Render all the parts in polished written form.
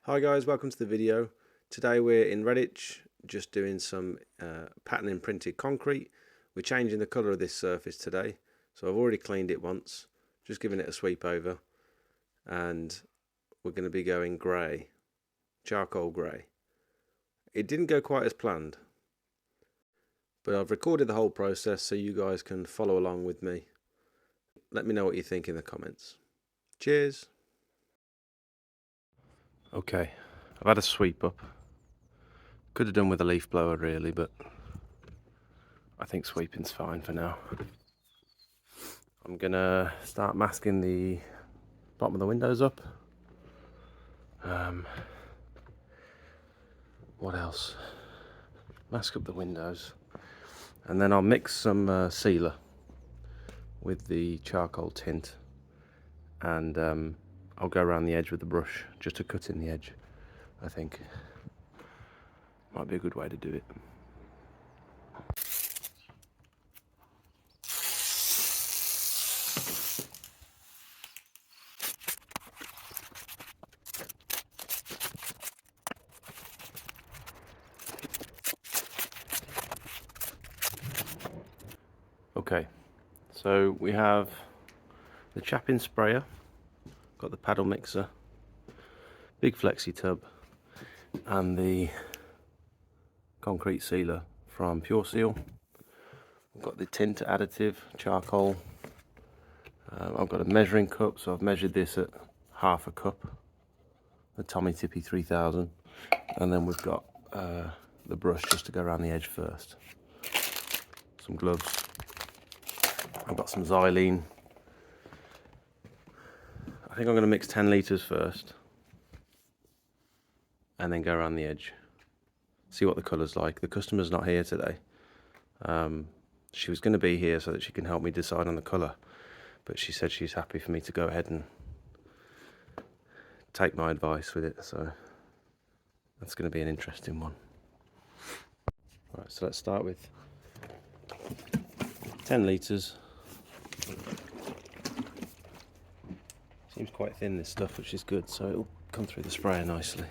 Hi guys, welcome to the video. Today we're in Redditch, just doing some patterning printed concrete. We're changing the colour of this surface today, so I've already cleaned it once, just giving it a sweep over, and we're going to be going grey, charcoal grey. It didn't go quite as planned, but I've recorded the whole process so you guys can follow along with me. Let me know what you think in the comments. Cheers! Okay, I've had a sweep up. Could have done with a leaf blower really, but I think sweeping's fine for now. I'm gonna start masking the bottom of the windows up. What else? Mask up the windows. And then I'll mix some sealer with the charcoal tint. And I'll go around the edge with the brush, just to cut in the edge, I think. Might be a good way to do it. Okay, so we have the chapping sprayer, got the paddle mixer, big flexi tub, and the concrete sealer from Pure Seal. I've got the tint additive, charcoal. I've got a measuring cup, so I've measured this at half a cup, the Tommee Tippee 3000, and then we've got the brush just to go around the edge first. Some gloves. I've got some xylene. I think I'm going to mix 10 litres first, and then go around the edge. See what the colour's like. The customer's not here today. She was going to be here so that she can help me decide on the colour, but she said she's happy for me to go ahead and take my advice with it, so that's going to be an interesting one. Right, so let's start with 10 litres. Seems quite thin, this stuff, which is good, so it'll come through the sprayer nicely.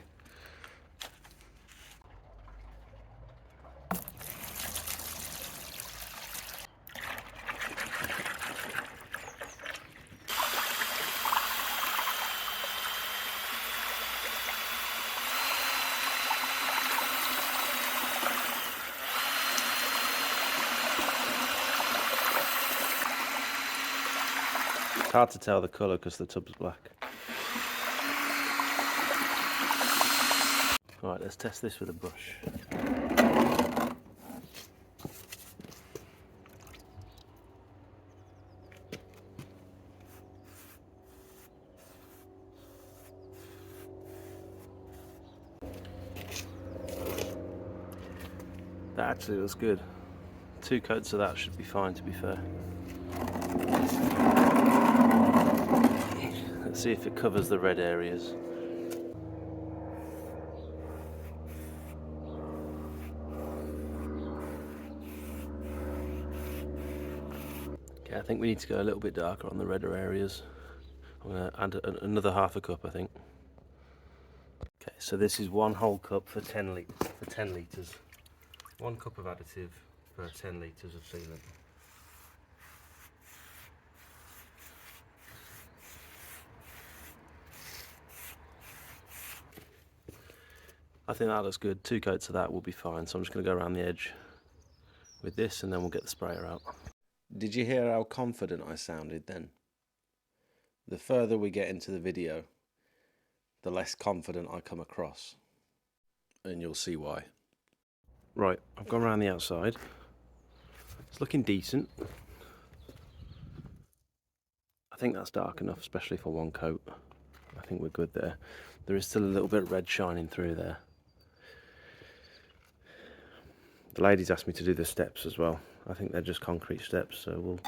It's hard to tell the colour because the tub's black. Right, let's test this with a brush. That actually looks good. 2 coats of that should be fine, to be fair. Let's see if it covers the red areas. Okay, I think we need to go a little bit darker on the redder areas. I'm going to add another half a cup, I think. Okay, so this is 1 whole cup for 10 litres. 1 cup of additive for 10 litres of sealant. I think that looks good. 2 coats of that will be fine, so I'm just going to go around the edge with this and then we'll get the sprayer out. Did you hear how confident I sounded then? The further we get into the video, the less confident I come across, and you'll see why. Right, I've gone around the outside. It's looking decent. I think that's dark enough, especially for 1 coat. I think we're good there. There is still a little bit of red shining through there. The ladies asked me to do the steps as well. I think they're just concrete steps, so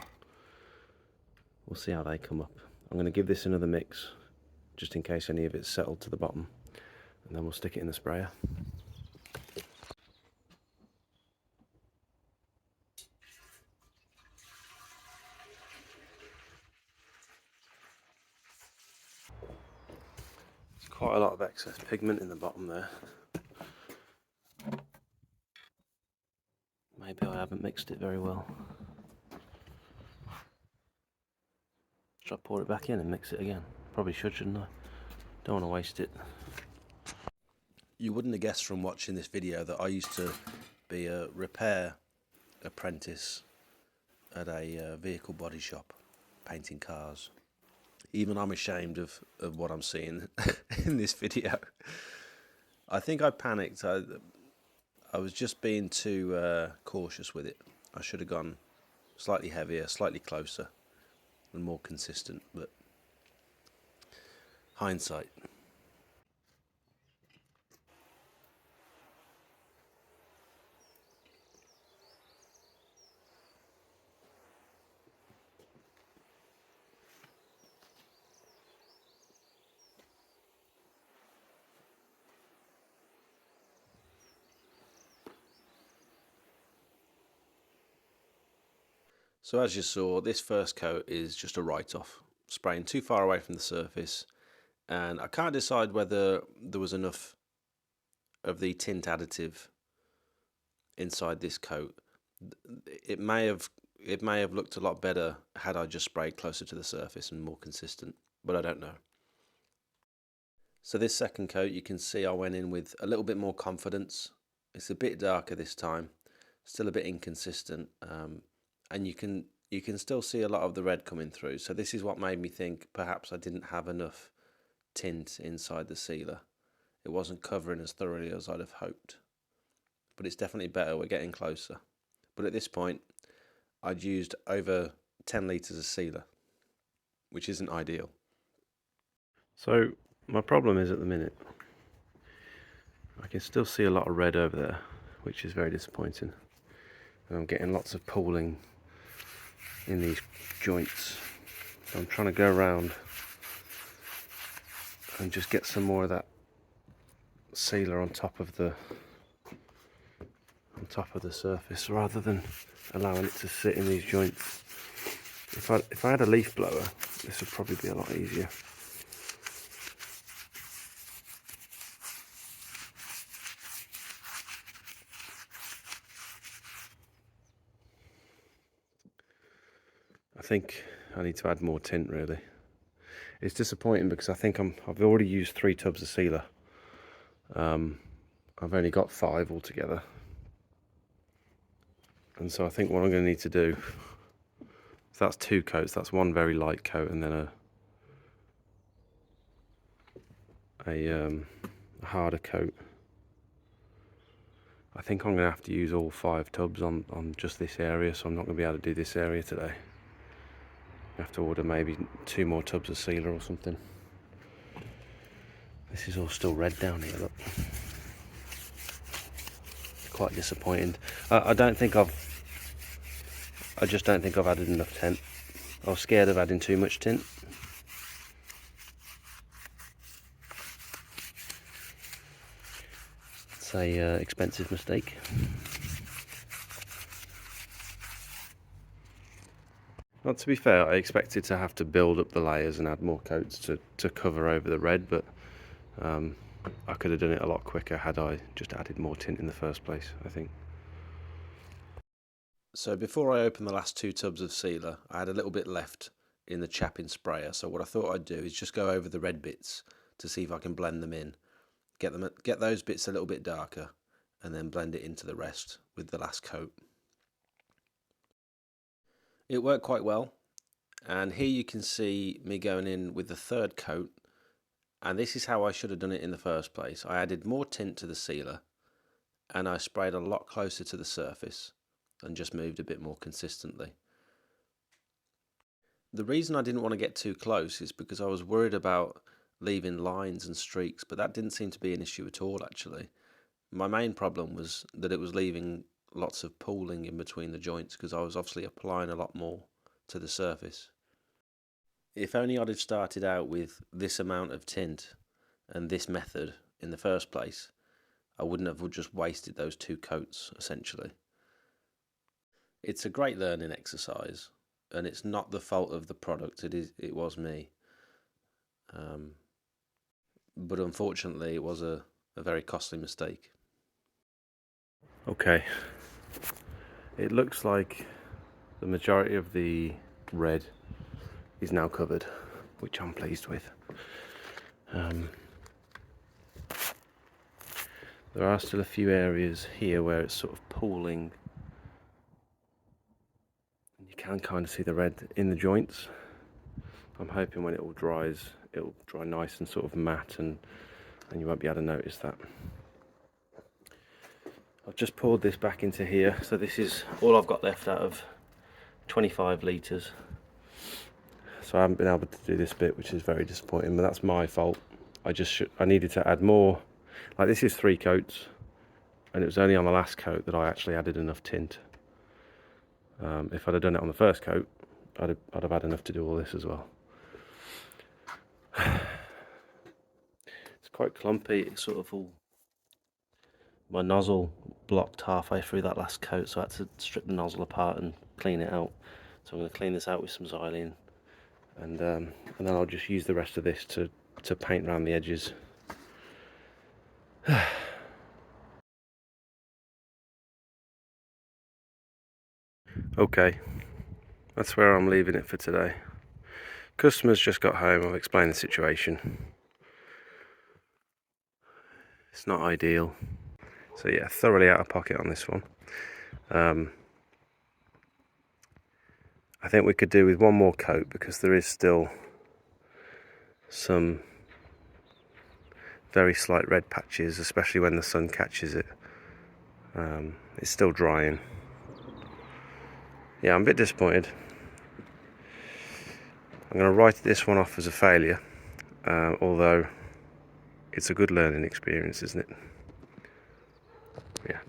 we'll see how they come up. I'm going to give this another mix, just in case any of it's settled to the bottom, and then we'll stick it in the sprayer. It's quite a lot of excess pigment in the bottom there. Maybe I haven't mixed it very well. Should I pour it back in and mix it again? Probably should, shouldn't I? Don't want to waste it. You wouldn't have guessed from watching this video that I used to be a repair apprentice at a vehicle body shop, painting cars. Even I'm ashamed of what I'm seeing in this video. I think I panicked. I was just being too cautious with it. I should have gone slightly heavier, slightly closer, and more consistent, but hindsight. So as you saw, this first coat is just a write-off, spraying too far away from the surface, and I can't decide whether there was enough of the tint additive inside this coat. It may have looked a lot better had I just sprayed closer to the surface and more consistent, but I don't know. So this second coat, you can see I went in with a little bit more confidence. It's a bit darker this time, still a bit inconsistent, and you can still see a lot of the red coming through. So this is what made me think perhaps I didn't have enough tint inside the sealer. It wasn't covering as thoroughly as I'd have hoped, but it's definitely better. We're getting closer. But at this point, I'd used over 10 litres of sealer, which isn't ideal. So my problem is at the minute, I can still see a lot of red over there, which is very disappointing. And I'm getting lots of pooling in these joints. So I'm trying to go around and just get some more of that sealer on top of the surface rather than allowing it to sit in these joints. If I had a leaf blower, this would probably be a lot easier. I think I need to add more tint really. It's disappointing because I think I've already used 3 tubs of sealer. I've only got 5 altogether. And so I think what I'm going to need to do, so that's 2 coats, that's 1 very light coat and then a harder coat. I think I'm going to have to use all 5 tubs on just this area, so I'm not going to be able to do this area today. I have to order maybe 2 more tubs of sealer or something. This is all still red down here, look. Quite disappointing. I just don't think I've added enough tint. I was scared of adding too much tint. It's a expensive mistake. Well, to be fair, I expected to have to build up the layers and add more coats to cover over the red, but I could have done it a lot quicker had I just added more tint in the first place, I think. So before I open the last 2 tubs of sealer, I had a little bit left in the chapping sprayer. So what I thought I'd do is just go over the red bits to see if I can blend them in, get those bits a little bit darker, and then blend it into the rest with the last coat. It worked quite well, and here you can see me going in with the 3rd coat, and this is how I should have done it in the first place. I added more tint to the sealer and I sprayed a lot closer to the surface and just moved a bit more consistently. The reason I didn't want to get too close is because I was worried about leaving lines and streaks, but that didn't seem to be an issue at all actually. My main problem was that it was leaving lots of pooling in between the joints because I was obviously applying a lot more to the surface. If only I'd have started out with this amount of tint and this method in the first place, I wouldn't have just wasted those 2 coats essentially. It's a great learning exercise, and it's not the fault of the product, it was me. but unfortunately it was a very costly mistake. Okay, it looks like the majority of the red is now covered, which I'm pleased with. There are still a few areas here where it's sort of pooling. You can kind of see the red in the joints. I'm hoping when it all dries, it'll dry nice and sort of matte, and you won't be able to notice that. I've just poured this back into here, so this is all I've got left out of 25 litres. So I haven't been able to do this bit, which is very disappointing, but that's my fault. I needed to add more. Like, this is 3 coats, and it was only on the last coat that I actually added enough tint. If I'd have done it on the first coat, I'd have had enough to do all this as well. It's quite clumpy. It's sort of all, my nozzle blocked halfway through that last coat, so I had to strip the nozzle apart and clean it out. So I'm going to clean this out with some xylene, and then I'll just use the rest of this to paint around the edges. Okay, that's where I'm leaving it for today. Customers just got home. I've explained the situation. It's not ideal. So yeah, thoroughly out of pocket on this one. I think we could do with one more coat, because there is still some very slight red patches, especially when the sun catches it. It's still drying. Yeah, I'm a bit disappointed. I'm going to write this one off as a failure, although it's a good learning experience, isn't it? Yeah.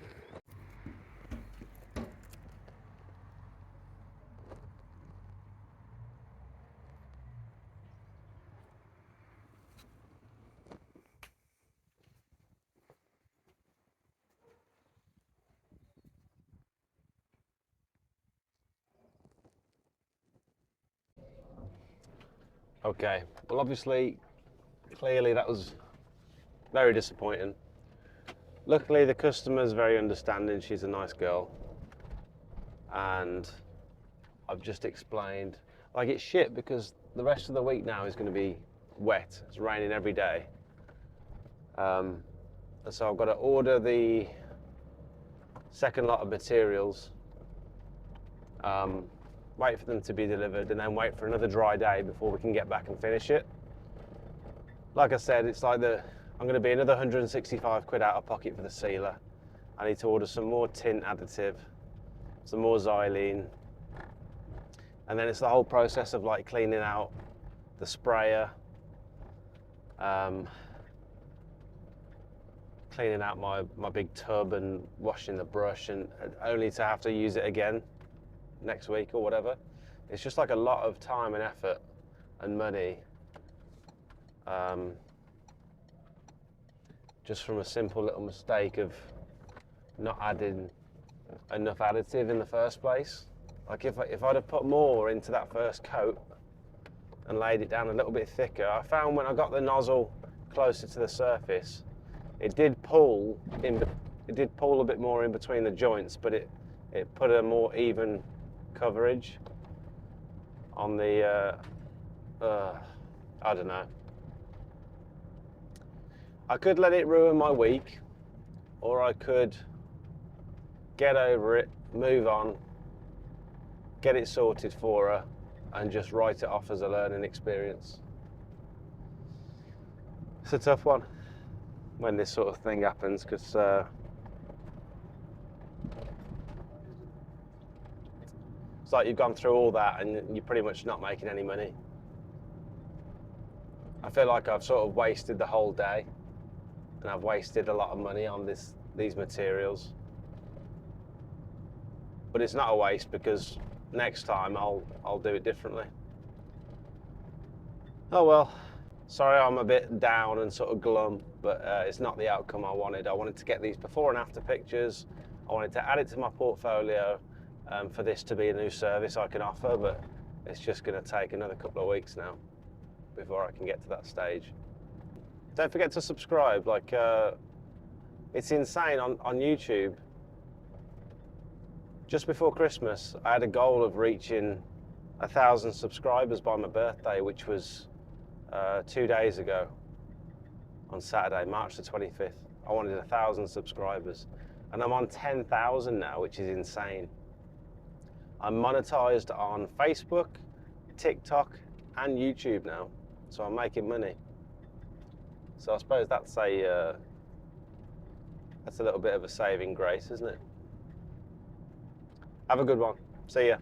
Okay, well, obviously, clearly that was very disappointing. Luckily, the customer's very understanding. She's a nice girl. And I've just explained, like, it's shit because the rest of the week now is going to be wet. It's raining every day. And so I've got to order the second lot of materials, wait for them to be delivered, and then wait for another dry day before we can get back and finish it. Like I said, it's like I'm going to be another 165 quid out of pocket for the sealer. I need to order some more tint additive, some more xylene, and then it's the whole process of like cleaning out the sprayer, cleaning out my big tub and washing the brush, and only to have to use it again next week or whatever. It's just like a lot of time and effort and money, just from a simple little mistake of not adding enough additive in the first place. Like, if I'd have put more into that first coat and laid it down a little bit thicker, I found when I got the nozzle closer to the surface, it did pull a bit more in between the joints, but it put a more even coverage on the I don't know. I could let it ruin my week, or I could get over it, move on, get it sorted for her, and just write it off as a learning experience. It's a tough one when this sort of thing happens, because it's like you've gone through all that and you're pretty much not making any money. I feel like I've sort of wasted the whole day, and I've wasted a lot of money on these materials. But it's not a waste, because next time I'll do it differently. Oh well, sorry I'm a bit down and sort of glum, but it's not the outcome I wanted. I wanted to get these before and after pictures. I wanted to add it to my portfolio for this to be a new service I can offer, but it's just going to take another couple of weeks now before I can get to that stage. Don't forget to subscribe. Like, it's insane on YouTube. Just before Christmas, I had a goal of reaching 1,000 subscribers by my birthday, which was 2 days ago on Saturday, March the 25th. I wanted 1,000 subscribers, and I'm on 10,000 now, which is insane. I'm monetized on Facebook, TikTok, and YouTube now, so I'm making money. So I suppose that's a little bit of a saving grace, isn't it? Have a good one. See ya.